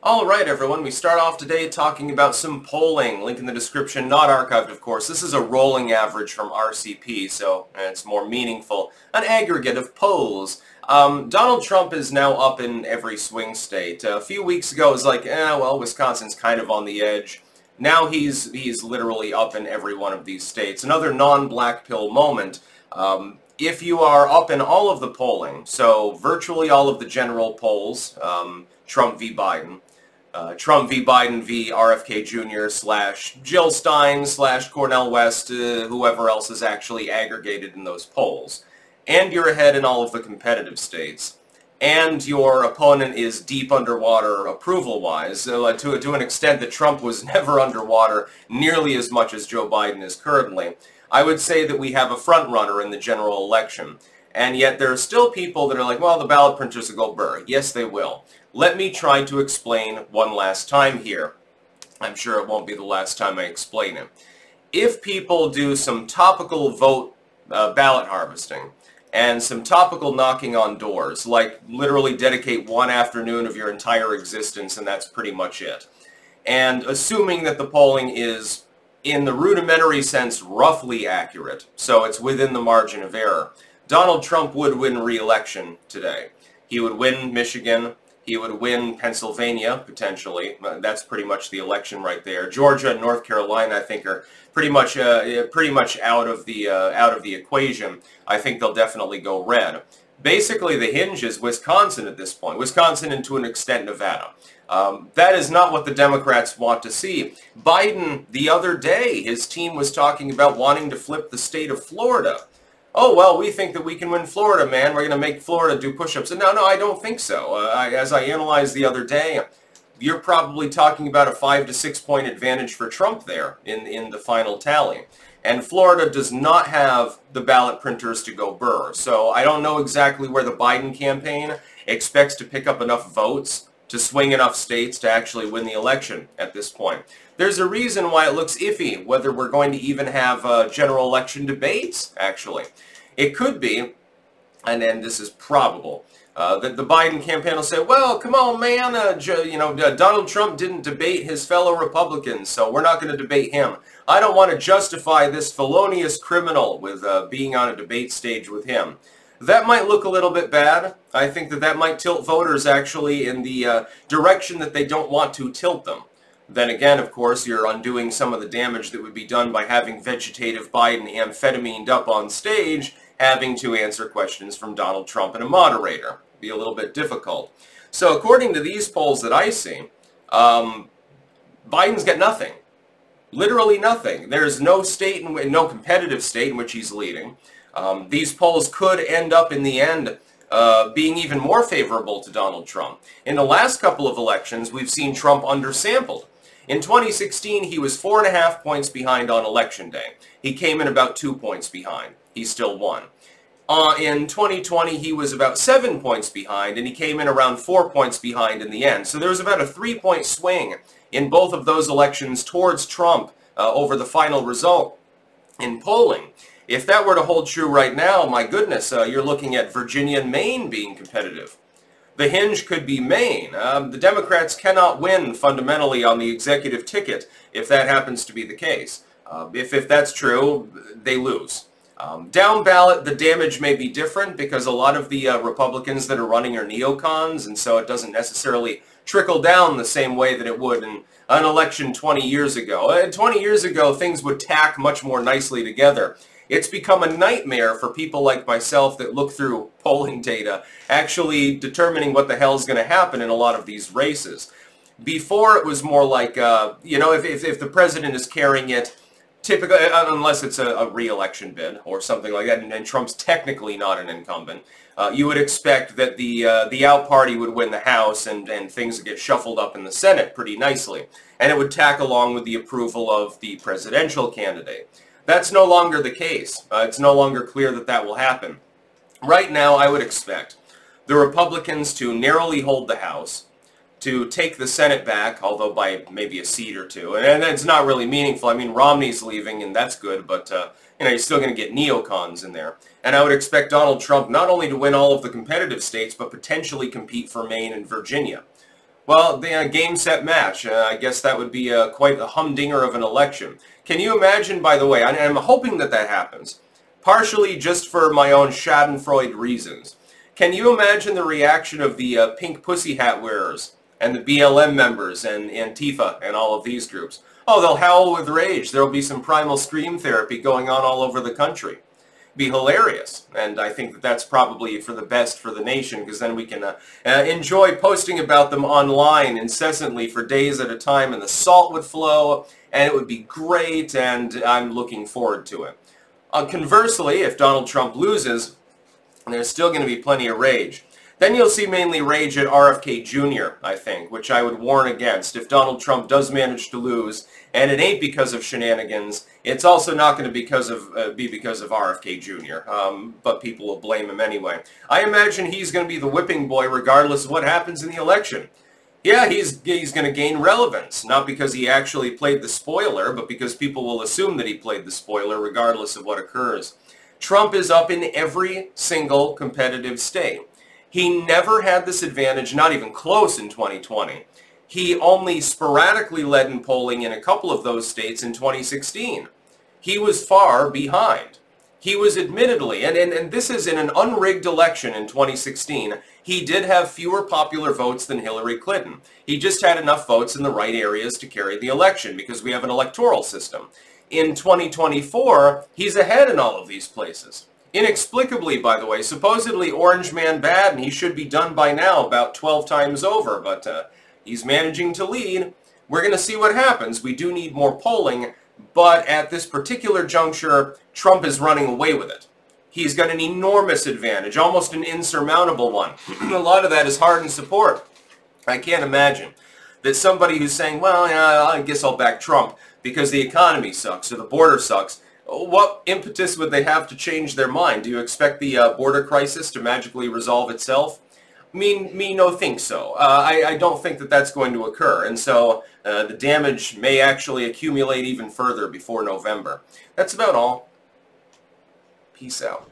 Alright everyone, we start off today talking about some polling. Link in the description, not archived of course. This is a rolling average from RCP, so it's more meaningful. An aggregate of polls. Donald Trump is now up in every swing state. A few weeks ago it was like, well, Wisconsin's kind of on the edge. Now he's literally up in every one of these states. Another non-black pill moment. If you are up in all of the polling, so virtually all of the general polls, Trump v. Biden, Trump v. Biden v. RFK Jr. / Jill Stein / Cornel West, whoever else is actually aggregated in those polls. And you're ahead in all of the competitive states. And your opponent is deep underwater approval-wise, to an extent that Trump was never underwater nearly as much as Joe Biden is currently. I would say that we have a front-runner in the general election. And yet there are still people that are like, well, the ballot printers will go burr. Yes, they will. Let me try to explain one last time here. I'm sure it won't be the last time I explain it. If people do some topical vote ballot harvesting and some topical knocking on doors, like literally dedicate one afternoon of your entire existence and that's pretty much it, and assuming that the polling is, in the rudimentary sense, roughly accurate, so it's within the margin of error, Donald Trump would win re-election today. He would win Michigan. He would win Pennsylvania, potentially. That's pretty much the election right there. Georgia and North Carolina, I think, are pretty much out of the equation. I think they'll definitely go red. Basically, the hinge is Wisconsin at this point. Wisconsin and to an extent Nevada. That is not what the Democrats want to see. Biden, the other day, his team was talking about wanting to flip the state of Florida. Oh, well, we think that we can win Florida, man. We're going to make Florida do push-ups. And no, I don't think so. As I analyzed the other day, you're probably talking about a 5 to 6 point advantage for Trump there in the final tally. And Florida does not have the ballot printers to go burr. So I don't know exactly where the Biden campaign expects to pick up enough votes to swing enough states to actually win the election at this point. There's a reason why it looks iffy whether we're going to even have general election debates, actually. It could be, and this is probable, that the Biden campaign will say, well, come on, man, Donald Trump didn't debate his fellow Republicans, so we're not going to debate him. I don't want to justify this felonious criminal with being on a debate stage with him. That might look a little bit bad. I think that might tilt voters actually in the direction that they don't want to tilt them. Then again, of course, you're undoing some of the damage that would be done by having vegetative Biden amphetamine up on stage, having to answer questions from Donald Trump and a moderator. Be a little bit difficult. So according to these polls that I see, Biden's got nothing. Literally nothing. There's no state, no competitive state in which he's leading. These polls could end up in the end being even more favorable to Donald Trump. In the last couple of elections, we've seen Trump undersampled. In 2016, he was 4.5 points behind on election day. He came in about 2 points behind. He still won. In 2020, he was about 7 points behind, and he came in around 4 points behind in the end. So there was about a 3-point swing in both of those elections towards Trump over the final result in polling. If that were to hold true right now, my goodness, you're looking at Virginia and Maine being competitive. The hinge could be Maine. The Democrats cannot win fundamentally on the executive ticket if that happens to be the case. If that's true, they lose. Down ballot, the damage may be different because a lot of the Republicans that are running are neocons, and so it doesn't necessarily trickle down the same way that it would in an election 20 years ago. 20 years ago, things would tack much more nicely together. It's become a nightmare for people like myself that look through polling data, actually determining what the hell is going to happen in a lot of these races. Before, it was more like, if the president is carrying it, typically, unless it's a re-election bid or something like that, and Trump's technically not an incumbent, you would expect that the out party would win the House and things would get shuffled up in the Senate pretty nicely. And it would tack along with the approval of the presidential candidate. That's no longer the case. It's no longer clear that that will happen. Right now, I would expect the Republicans to narrowly hold the House, to take the Senate back, although by maybe a seat or two. And it's not really meaningful. I mean, Romney's leaving, and that's good, but you're still going to get neocons in there. And I would expect Donald Trump not only to win all of the competitive states, but potentially compete for Maine and Virginia. Well, the game, set, match. I guess that would be quite a humdinger of an election. Can you imagine, by the way, I'm hoping that that happens, partially just for my own schadenfreude reasons. Can you imagine the reaction of the pink pussy hat wearers and the BLM members and Antifa and all of these groups? Oh, they'll howl with rage. There'll be some primal scream therapy going on all over the country. Be hilarious, and I think that that's probably for the best for the nation, because then we can enjoy posting about them online incessantly for days at a time, and the salt would flow, and it would be great, and I'm looking forward to it. Conversely, if Donald Trump loses, there's still going to be plenty of rage. Then you'll see mainly rage at RFK Jr., I think, which I would warn against. If Donald Trump does manage to lose, and it ain't because of shenanigans, it's also not going to be because of RFK Jr., but people will blame him anyway. I imagine he's going to be the whipping boy regardless of what happens in the election. Yeah, he's going to gain relevance, not because he actually played the spoiler, but because people will assume that he played the spoiler regardless of what occurs. Trump is up in every single competitive state. He never had this advantage, not even close, in 2020. He only sporadically led in polling in a couple of those states in 2016. He was far behind. He was admittedly, and this is in an unrigged election in 2016, he did have fewer popular votes than Hillary Clinton. He just had enough votes in the right areas to carry the election because we have an electoral system. In 2024, he's ahead in all of these places. Inexplicably, by the way, supposedly Orange Man bad, and he should be done by now about 12 times over, but he's managing to lead. We're going to see what happens. We do need more polling, but at this particular juncture, Trump is running away with it. He's got an enormous advantage, almost an insurmountable one. A lot of that is hard-earned support. I can't imagine that somebody who's saying, well, yeah, I guess I'll back Trump because the economy sucks or the border sucks. What impetus would they have to change their mind? Do you expect the border crisis to magically resolve itself? Me no think so. I don't think that that's going to occur, and so the damage may actually accumulate even further before November. That's about all. Peace out.